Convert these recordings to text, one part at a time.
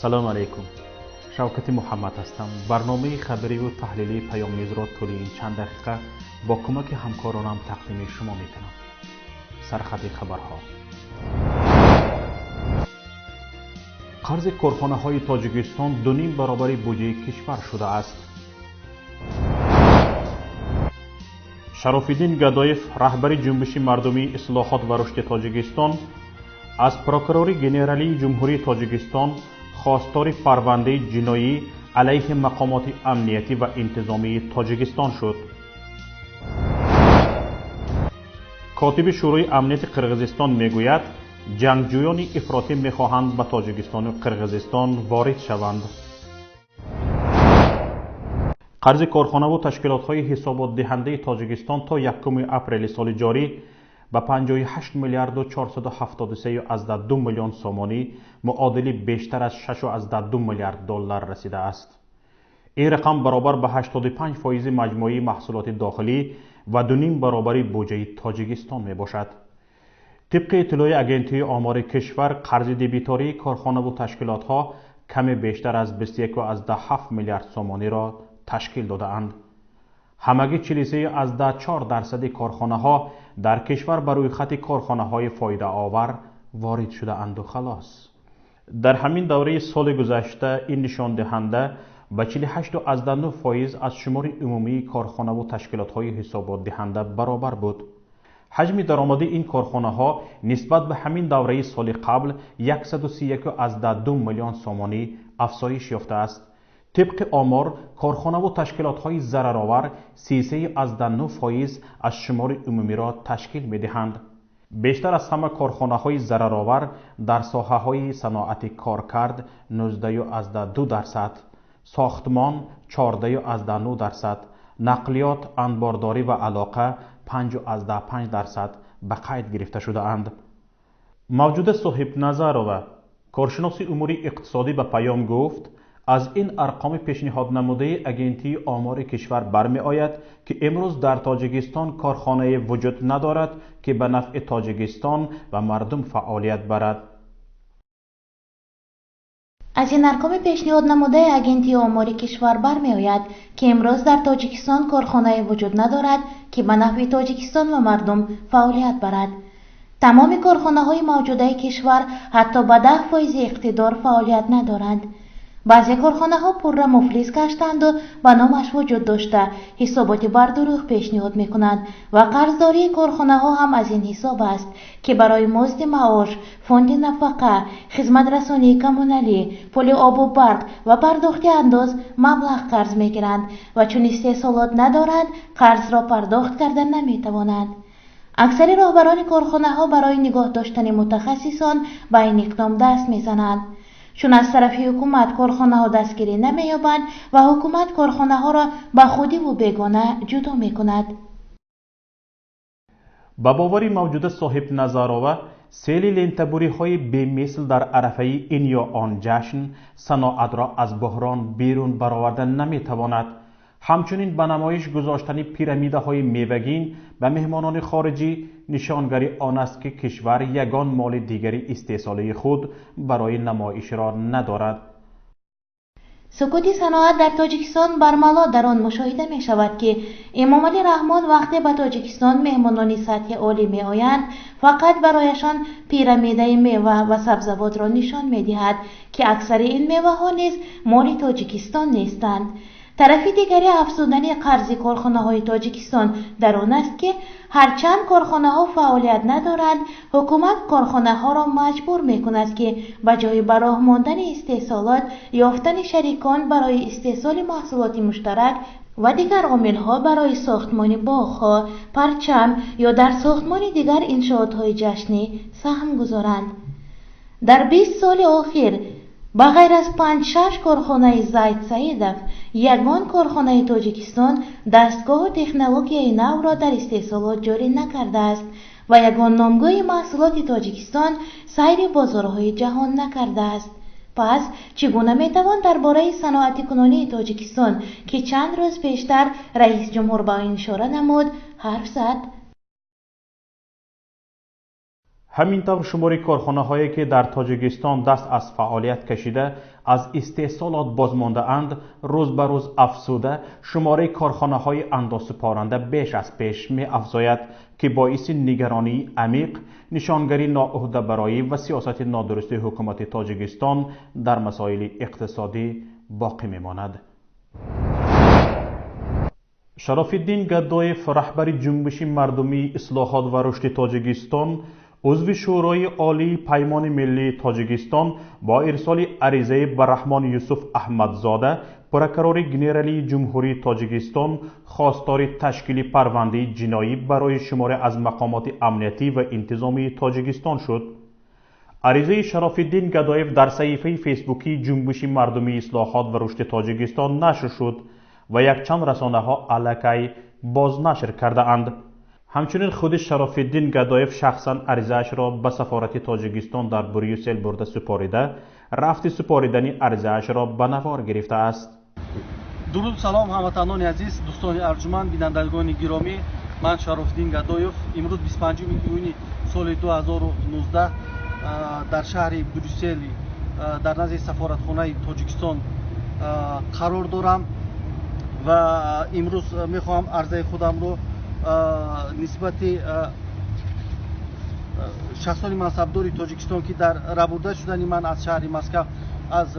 سلام علیکم. شوکت محمد هستم. برنامه خبری و تحلیلی پیام‌نیوز را طول این چند دقیقه با کمک همکارانم تقدیم شما میکنم. سرخط خبرها: قرض کارخانه‌های تاجیکستان 2.5 برابر بودجه کشور شده است. شراف‌الدین گدایف، رهبر جنبش مردمی اصلاحات و رشد تاجیکستان، از پروکوروری گنرالی جمهوری تاجیکستان خواستار پرونده جنایی علیه مقامات امنیتی و انتظامی تاجیکستان شد. کاتب شورای امنیت قرقیزستان میگوید جنگجویان افراطی میخواهند به تاجیکستان و قرقیزستان وارد شوند. قرض کارخانه و تشکیلات‌های حسابات دهنده تاجیکستان تا 1 اپریل سال جاری به 58 میلیارد و 473.2 میلیون سومانی معادل بیشتر از 6.2 میلیارد دلار رسیده است. این رقم برابر به 85% مجموعی محصولات داخلی و 2.5 برابر بودجه تاجیکستان می باشد. طبق اطلاع اگنتی آمار کشور، قرض دبیتاری کارخانه و تشکیلات‌ها کمی بیشتر از 21.7 میلیارد سومانی را تشکیل داده اند. همگی 43.4% کارخانه ها در کشور بر روی خط کارخانه های فایده آور وارد شده اند و خلاص. در همین دوره سال گذشته این نشان دهنده به 48.9% از شمار عمومی کارخانه و تشکیلات های حسابات دهنده برابر بود. حجم درآمد این کارخانه ها نسبت به همین دوره سال قبل 131.2 میلیون سومانی افزایش یافته است. طبق آمار، کارخانه و تشکیلات‌های ضررآور 33.9% از شمار عمومی را تشکیل می‌دهند. بیشتر از همه کارخانه‌های ضررآور در ساحه‌های صنعت کارکرد 19.2%، ساختمان 14.9%، نقلیات، انبارداری و علاقه 5.5% به قید گرفته شده اند. موجود صاحب نظر و کارشناس امور اقتصادی به پیام گفت از این ارقام پیشنهاد نموده اگنتی آمار کشور برمی آید که امروز در تاجیکستان کارخانه وجود ندارد که به نفع تاجیکستان و مردم فعالیت برد. از این ارقام پیشنهاد نموده اگنتی آمار کشور برمی آید که امروز در تاجیکستان کارخانه وجود ندارد که به نفع تاجیکستان و مردم فعالیت برد. تمام کارخانه های موجوده کشور حتی به 10% اقتدار فعالیت ندارند. بعضی کارخانه ها پر را مفلس گشتند و به نامش وجود داشته حسابات بر دروغ پیشنهاد می کنند و قرضداری کارخانه ها هم از این حساب است که برای مزد معاش، فوند نفقه، خدمت رسانی کمونالی، پول آب و برق و پرداخت انداز مبلغ قرض می گیرند و چون استحصالات ندارند قرض را پرداخت کردن نمی توانند. اکثر راهبران کارخانه ها برای نگاه داشتن متخصصان به این اقدام دست می زنند. چون از طرف حکومت کارخانه ها دستگیری نمی‌یابند و حکومت کارخانه ها را به خودی و بیگانه جدا می‌کند. با باور موجود صاحب نظرها سیل لنتبوری های بی‌مثل در عرفه این یا آن جشن صنعت را از بحران بیرون برآوردن نمی‌تواند. همچنین به نمایش گذاشتن پیرمیده های میوگین به مهمانان خارجی نشانگری آن است که کشور یگان مال دیگری استحصالی خود برای نمایش را ندارد. سکوت صنعت در تاجیکستان برملا در آن مشاهده می شود که امامعلی رحمان وقتی به تاجیکستان مهمانان سطح عالی می آیند فقط برایشان پیرمیده میوه و سبزوات را نشان می دهد که اکثر این میوه ها نیز مال تاجیکستان نیستند. طرف دیگری افزودن قرض کارخانه های تاجیکستان در آن است که هرچند کارخانه ها فعالیت ندارند، حکومت کارخانه ها را مجبور می کند که به جای به راه ماندن استحصالات یافتن شریکان برای استحصال محصولات مشترک و دیگر عامل ها برای ساختمان باغ‌ها، پرچم یا در ساختمان دیگر انشاءات های جشنی سهم گذارند. در 20 سال اخیر با غیر از 5-6 کارخانه زید سعیدف، یگان کارخانه تاجیکستان دستگاه تکنولوژی نو را در استحصالات جاری نکرده است و یگان نامگاه محصولات تاجیکستان سیر بازارهای جهان نکرده است. پس چگونه میتوان درباره صنعت کنونی تاجیکستان که چند روز پیشتر رئیس جمهور با این اشاره نمود حرف زد؟ همینطور شماری کارخانه‌هایی که در تاجیکستان دست از فعالیت کشیده از استحصالات بازمانده اند روز به روز افزوده شماره کارخانه‌های اندازه‌سپارنده بیش از پیش می افزاید که باعث نگرانی عمیق، نشانگری ناعهده‌برایی و سیاست نادرست حکومت تاجیکستان در مسائل اقتصادی باقی میماند. شرف الدین گدایف رهبر جنبش مردمی اصلاحات و رشد تاجیکستان عضو شورای عالی پیمان ملی تاجیکستان با ارسال عریضه به رحمان یوسف احمدزاده پرکرور گنرالی جمهوری تاجیکستان خواستار تشکیل پرونده جنایی برای شماره از مقامات امنیتی و انتظامی تاجیکستان شد. عریضه شرف الدین گدایف در صفحه فیسبوکی جنبش مردمی اصلاحات و رشد تاجیکستان نشر شد و یک چند رسانه ها علیه بازنشر کرده اند. همچنین خود شرف الدین گدایف شخصا عریضه‌اش را به سفارت تاجیکستان در بریوسل برده سپاریده رفت سپاریدن عریضه‌اش را به نوار گرفته است. درود سلام هموطنان عزیز، دوستان ارجمند، بینندگان گرامی. من شرف الدین گدایف امروز 25 ایون سال 2019 در شهر بریوسل در نزد سفارتخانه تاجیکستان قرار دارم و امروز میخواهم عرضه خودم رو نسبت شخصان منصبداری تاجیکستان که در ربورده شدن من از شهر مسکو از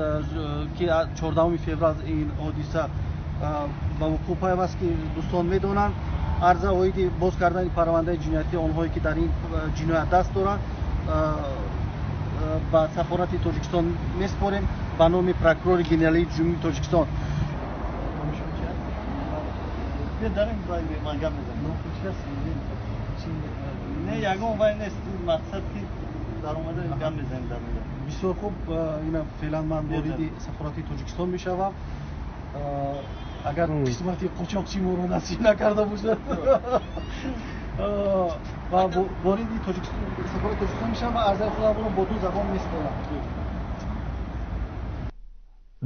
که 14 فوریه این حادثه با وقوع پیوست که دوستان میدونن عرضه اوید باز کردن پرونده جنایتی آنهایی که در این جنایت دست دارند با سفارت تاجیکستان میسپاریم به نام پرکرور گنرالی جمهوری تاجیکستان. داریم باید مانگم بزنیم نه یکم باید نیست مقصد که در اومده گم بزنیم در اومده بسیار خوب. اینا فعلا من وارد سفارت تاجیکستان میشوم. اگر قسمتی قاچاقچی ما رو نصیب نکرده باشه و وارد سفارت تاجیکستان میشم و عرضه خودم رو با دو زبان میسپارم.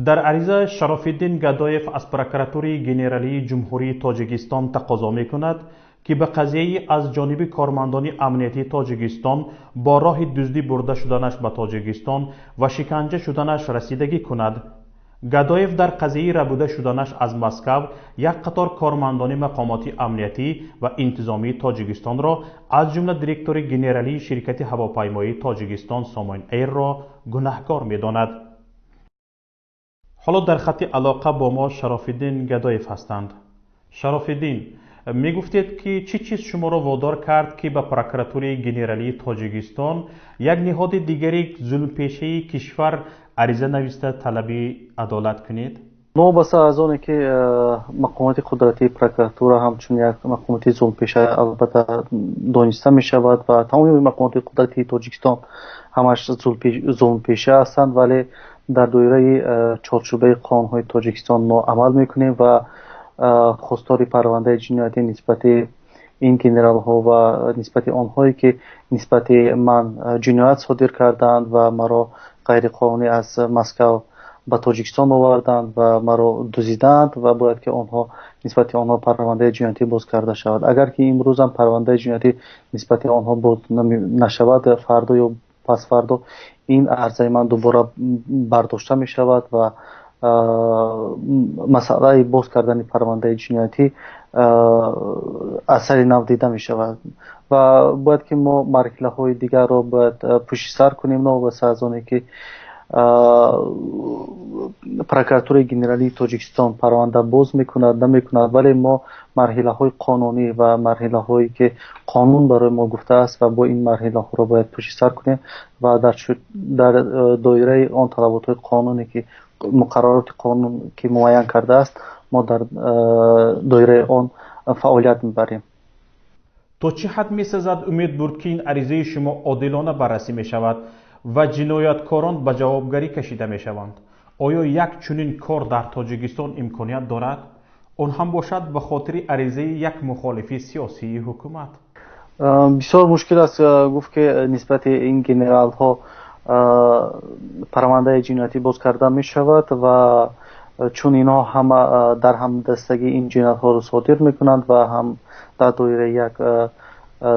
در عریضه شرف الدین گدایف از پرکراتور گنرالی جمهوری تاجیکستان تقاضا میکند که به قضیه از جانب کارمندان امنیتی تاجیکستان با راه دزدی برده شدنش به تاجیکستان و شکنجه شدنش رسیدگی کند. گدایف در قضیه ربوده شدنش از مسکو یک قطار کارمندان مقامات امنیتی و انتظامی تاجیکستان را از جمله دیرکتور گنرالی شرکت هواپیمایی تاجیکستان سامان ایر را گناهکار می‌داند. حالا در خط علاقه با ما شرف الدین گدایف هستند. شرف الدین، می گفتید که چی چیز شما را وادار کرد که به پرکراتور گنرالی تاجیکستان یک نهاد دیگری ظلم پیشه کشور عریضه نوشته طلب عدالت کنید؟ نوبسته از آنه که مقامات قدرتی پرکراتور همچون یک مقامات ظلم پیشه البته دانسته می شود و تمامی مقامات قدرتی تاجیکستان همش ظلم پیشه هستند، ولی در دایره چارچوبه قانون‌های تاجیکستان ما عمل میکنیم و خواستار پرونده جنایتی نسبت این گنرال ها و نسبت آنهایی که نسبت من جنایت صادر کردند و مرا غیر قانونی از مسکو به تاجیکستان آوردند و مرا دزدیدند و باید که آنها نسبت آنها پرونده جنایتی باز کرده شود. اگر که امروز هم پرونده جنایتی نسبت آنها باز نشود، فردا یا پس فردا این عرضه من دوباره برداشته می شود و مسئله باز کردن پرونده جنایتی اثر نو دیده می شود و باید که ما مرحله های دیگر را باید پشت سر کنیم. نوبسته از آنه که پرکراتور گنرالی تاجیکستان پرونده باز میکند نمیکند، ولی ما مرحله های قانونی و مرحله هایی که قانون برای ما گفته است و با این مرحله ها را باید پشت سر کنیم و در دایره آن طلبات های قانونی که مقررات قانون که معین کرده است ما در دایره آن فعالیت میبریم. تا چه حد میسازد امید برد که این عریضه شما عادلانه بررسی می شود و جنایتکاران به جوابگری کشیده می شوند؟ آیا یک چنین کار در تاجیکستان امکانیت دارد؟ آن هم باشد به خاطر عریضه یک مخالف سیاسی حکومت؟ بسیار مشکل است گفت که نسبت این گنرال ها پرونده جنایتی باز کرده می شود و چون اینا هم در هم دستگی این جنایت ها رو صادر می کنند و هم در دایره یک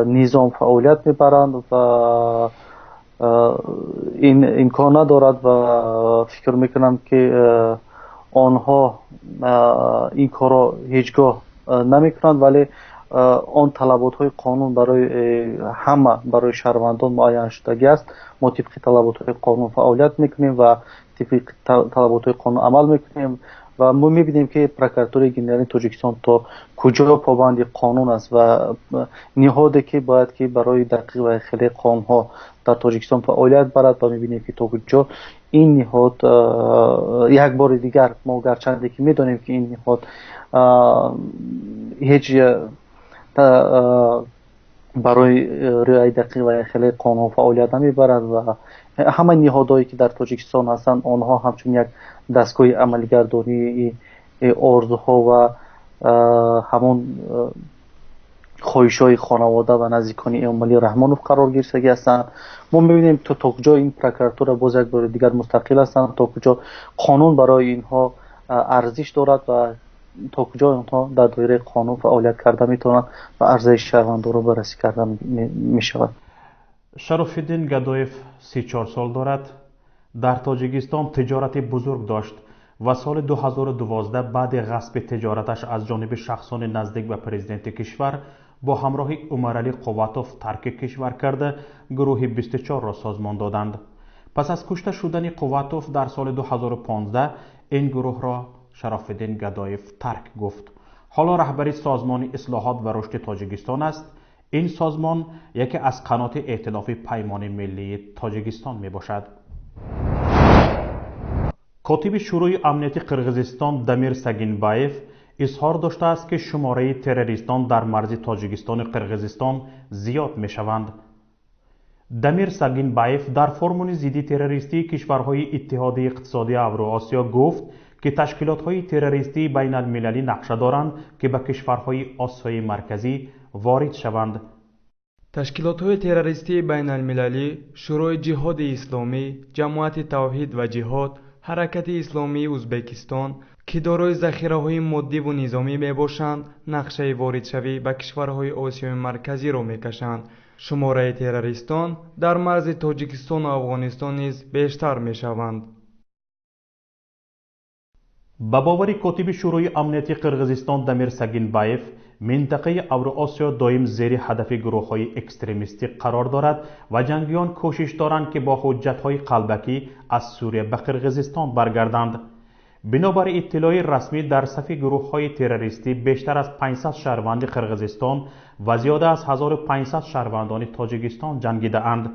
низом фаъолият мебаранд ва ин имкон надорад ва фикр мекунам ки онҳо ин корро ҳеҷ гоҳ намекунанд, вале он талаботҳои қонун барои ҳама барои шаҳрвандон муайян шудагӣ аст. мо тибқи талаботҳои қонун фаъолият мекунем ва тибқи талаботҳои қонун амал мекунем ва мо мебинем ки прокуратураи генералии Тоҷикистон то куҷо побанди қонун аст ва ниҳоде ки бояд ки барои дақиқ ва хеле қонунҳо дар Тоҷикистон фаъолият барад ва мебинем ки то куҷо ин ниҳод як бори дигар мо гарчанде ки медонем ки ин ниҳод ҳеҷ барои риояи дақиқ ва хеле қонун фаъолият намебарад ва ҳама ниҳодҳое ки дар Тоҷикистон ҳастанд онҳо ҳамчун як дастгоҳи амалигардонии орзуҳо ва ҳамон хоҳишҳои хонавода ва наздикони Эмомалӣ Раҳмонов қарор гирифтагӣ ҳастанд. мо мебинем то куҷо ин прокуратура боз як бори дигар мустақил ҳастанд, то куҷо қонун барои инҳо арзиш дорад ва то куҷо онҳо дар доираи қонун фаъолият карда метавонанд ва арзиши шаҳрвандонро баррасӣ карда мешавад. Шарофиддин Гадоев 34 сол дорад. дар Тоҷикистон тиҷорати бузург дошт ва соли 2012 баъди ғасби тиҷораташ аз ҷониби шахсони наздик ба президенти кишвар бо ҳамроҳи Умаралӣ Қувватов тарки кишвар карда гурӯҳи 24-ро созмон доданд. пас аз кушта шудани Қувватов дар соли 2015 ин гурӯҳро Шарофиддин Гадоев тарк гуфт. ҳоло раҳбари созмони ислоҳот ва рушди Тоҷикистон аст. ин созмон яке аз қаноти эътилофи паймони миллии Тоҷикистон мебошад. котиби шӯрои амнияти Қирғизистон Дамир Сагинбаев изҳор доштааст ки шумораи террористон дар марзи Тоҷикистону Қирғизистон зиёд мешаванд. Дамир Сагинбаев дар форумони зидди террористии кишварҳои иттиҳоди иқтисодии Авроосиё гуфт ки ташкилотҳои террористии байналмилалӣ нақша доранд ки ба кишварҳои Осиёи марказӣ ворид шаванд. ташкилотҳои террористии байналмилалӣ, шӯрои ҷиҳоди исломӣ, ҷамоати тавҳид ва ҷиҳод, ҳаракати исломии Узбекистон ки дорои захираҳои моддиву низомӣ мебошанд, нақшаи воридшавӣ ба кишварҳои Осиёи марказиро мекашанд. шумораи террористон дар марзи Тоҷикистону Афғонистон низ бештар мешаванд. ба бовари котиби шӯрои амнияти Қирғизистон Дамир Сагинбаев, минтақаи Авроосиё доим зери ҳадафи гурӯҳҳои экстремистӣ қарор дорад ва ҷангиён кӯшиш доранд ки бо ҳуҷҷатҳои қалбакӣ аз Сурия ба Қирғизистон баргарданд. бинобар иттилои расмӣ дар сафи гурӯҳҳои террористӣ бештар аз 500 шаҳрванди Қирғизистон ва зиёда аз 1500 шаҳрвандони Тоҷикистон ҷангидаанд.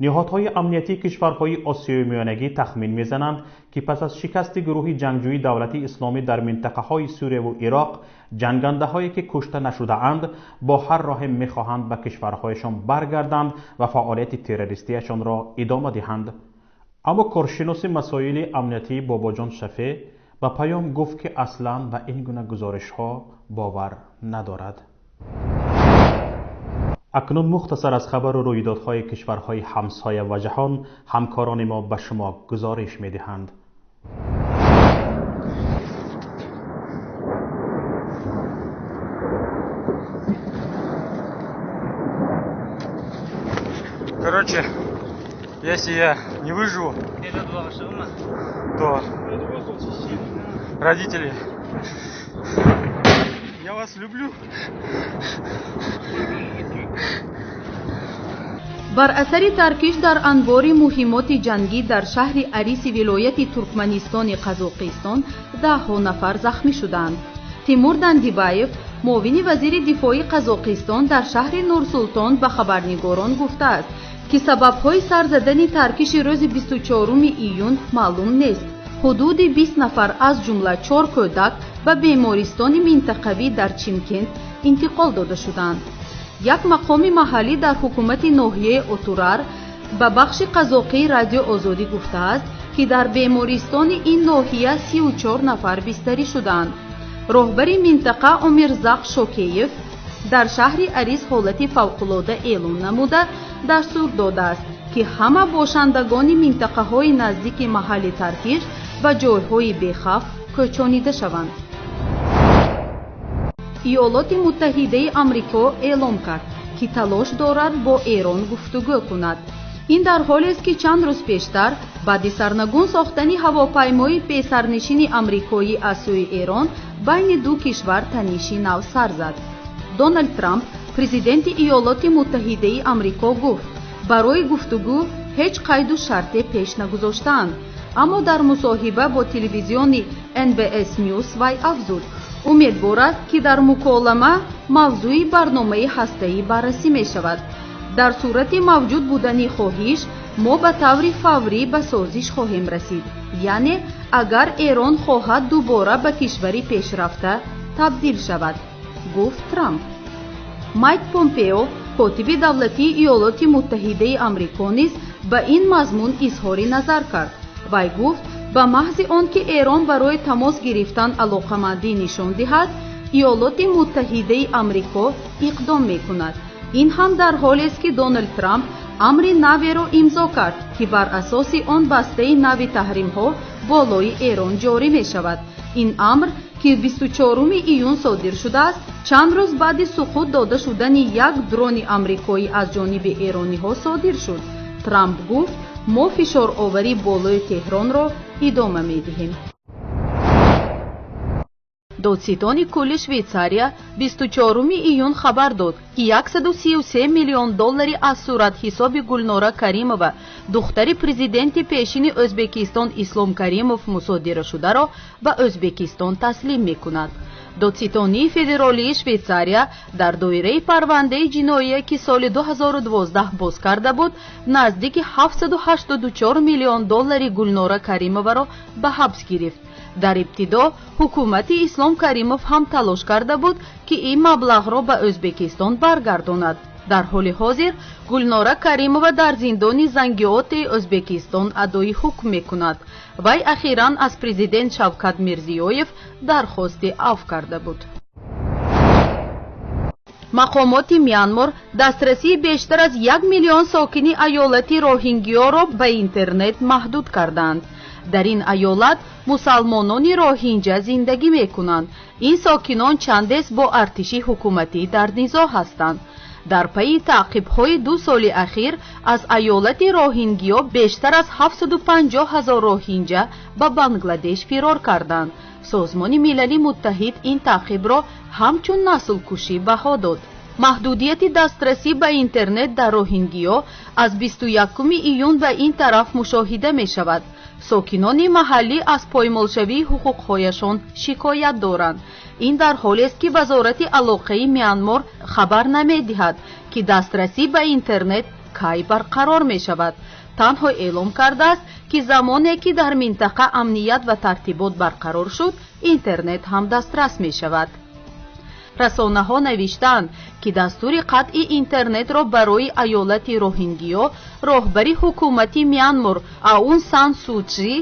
ниҳодҳои амниятии кишварҳои Осиёи миёнагӣ тахмин мезананд ки пас аз шикасти гурӯҳи ҷангҷӯи давлати исломӣ дар минтақаҳои Сурияву Ироқ, ҷангандаҳое ки кушта нашудаанд бо ҳар роҳе мехоҳанд ба кишварҳояшон баргарданд ва фаъолияти террористияшонро идома диҳанд. аммо коршиноси масоили амниятӣ Бобоҷон Шафе ба паём гуфт ки аслан ба ин гуна гузоришҳо бовар надорад. акнун мухтасар аз хабару рӯйдодҳои кишварҳои ҳамсоя ва ҷаҳон ҳамкорони мо ба шумо гузориш медиҳанд. Короче, если я не выживу, то родители, я вас люблю. бар асари таркиш дар анбори муҳимоти ҷангӣ дар шаҳри Ариси вилояти Туркманистони Қазоқистон 10 нафар захмӣ шуданд. Тимур Дандибаев, муовини вазири дифои Қазоқистон дар шаҳри Нурсултон ба хабарнигорон гуфтааст ки сабабҳои сар задани таркиши рӯзи 24 июн маълум нест. ҳудуди 20 нафар аз ҷумла 4 кӯдак ба бемористони минтақавӣ дар Чимкент интиқол дода шуданд. як мақоми маҳаллӣ дар ҳукумати ноҳияи Отурар ба бахши қазоқии радио Озодӣ гуфтааст ки дар бемористони ин ноҳия 34 нафар бистарӣ шуданд. роҳбари минтақа Омирзақ Шокеев дар шаҳри Арис ҳолати фавқулода эълон намуда дастур додааст ки ҳама бошандагони минтақаҳои наздики маҳалли таркиш ба ҷойҳои бехавф кӯчонида шаванд. иёлоти муттаҳидаи амрико эълон кард ки талош дорад бо Эрон гуфтугӯ кунад. ин дар ҳоле аст ки чанд рӯз пештар баъди сарнагун сохтани ҳавопаймои песарнишини амрикоӣ аз сӯи Эрон байни ду кишвар таниши нав сар зад. Дональд Трамп, президенти Иёлоти Муттаҳидаи Амрико, гуфт барои гуфтугӯ ҳеҷ қайду шарте пеш нагузоштаанд. аммо дар мусоҳиба бо телевизиони NBS News вай афзуд умедвор аст ки дар муколама мавзӯи барномаи ҳастаӣ баррасӣ мешавад. дар сурати мавҷуд будани хоҳиш мо ба таври фаврӣ ба созиш хоҳем расид, яъне агар Эрон хоҳад дубора ба кишвари пешрафта табдил шавад, гуфт Трамп. Майк Помпео, котиби давлатии Иёлоти Муттаҳидаи Амрико, низ ба ин мазмун изҳори назар кард. вай гуфт ба маҳзи он ки Эрон барои тамос гирифтан алоқамандӣ нишон диҳад, Иёлоти Муттаҳидаи Амрико иқдом мекунад. ин ҳам дар ҳоле аст ки Дональд Трамп амри наверо имзо кард ки бар асоси он бастаи нави таҳримҳо болои Эрон ҷорӣ мешавад. ин амр ки 24 июн содир шудааст, чанд рӯз баъди суқут дода шудани як дрони амрикоӣ аз ҷониби эрониҳо содир шуд. Трамп гуфт мо фишороварӣ болои Теҳронро идома медиҳем. додситони кулли Швейтсария 24 июн хабар дод ки $133 миллион аз суратҳисоби Гулнора Каримова, духтари президенти пешини Ӯзбекистон Ислом Каримов мусодирашударо ба Ӯзбекистон таслим мекунад. додситонии федералии Швейтсария дар доираи парвандаи ҷиноие ки соли 2012 боз карда буд, наздики $784 миллион Гулнора Каримоваро ба ҳабс гирифт. дар ибтидо ҳукумати Ислом Каримов ҳам талош карда буд ки ин маблағро ба Ӯзбекистон баргардонад. дар ҳоли ҳозир Гулнора Каримова дар зиндони Зангиотаи Ӯзбекистон адои ҳукм мекунад. вай ахиран аз президент Шавкат Мирзиёев дархости афв карда буд. мақомоти Мянмор дастрасии бештар аз 1 миллион сокини аёлати Роҳингёро ба интернет маҳдуд карданд. дар ин аёлат мусалмонони роҳинҷа зиндагӣ мекунанд. ин сокинон чандес бо артиши ҳукуматӣ дар низоъ ҳастанд. дар пайи таъқибҳои 2 соли ахир аз аёлати Роҳингё бештар аз 750 000 роҳинҷа ба Бангладеш фирор карданд. созмони милали муттаҳид ин таъқибро ҳамчун наслкушӣ баҳо дод. маҳдудияти дастрасӣ ба интернет дар Роҳингё аз 21 июн ба ин тараф мушоҳида мешавад. сокинони маҳаллӣ аз поймолшавии ҳуқуқҳояшон шикоят доранд. ин дар ҳоле аст ки вазорати алоқаи Мянмор хабар намедиҳад ки дастрасӣ ба интернет кай барқарор мешавад. танҳо эълом кардааст ки замоне ки дар минтақа амният ва тартибот барқарор шуд, интернет ҳам дастрас мешавад. расонаҳо навиштаанд ки дастури қатъи интернетро барои аёлати Роҳингё роҳбари ҳукумати Мянмор Аун Сан Су Чжи,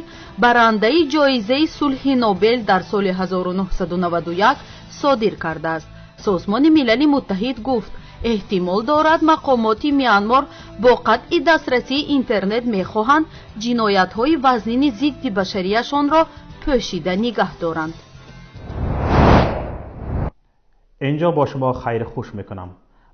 барандаи ҷоизаи сулҳи Нобел дар соли 1991 содир кардааст. созмони милали муттаҳид гуфт эҳтимол дорад мақомоти Мянмор бо қатъи дастрасии интернет мехоҳанд ҷиноятҳои вазнини зидди башарияшонро пӯшида нигаҳ доранд. اینجا با شما خیر خوش میکنم.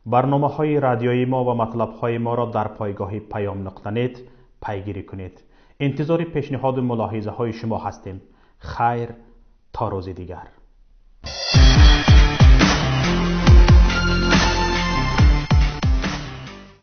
برنامه های رادیویی ما و مطلب های ما را در پایگاه پیام نقطه نت پیگیری کنید. انتظار پیشنهاد و ملاحظه های شما هستیم. خیر تا روز دیگر.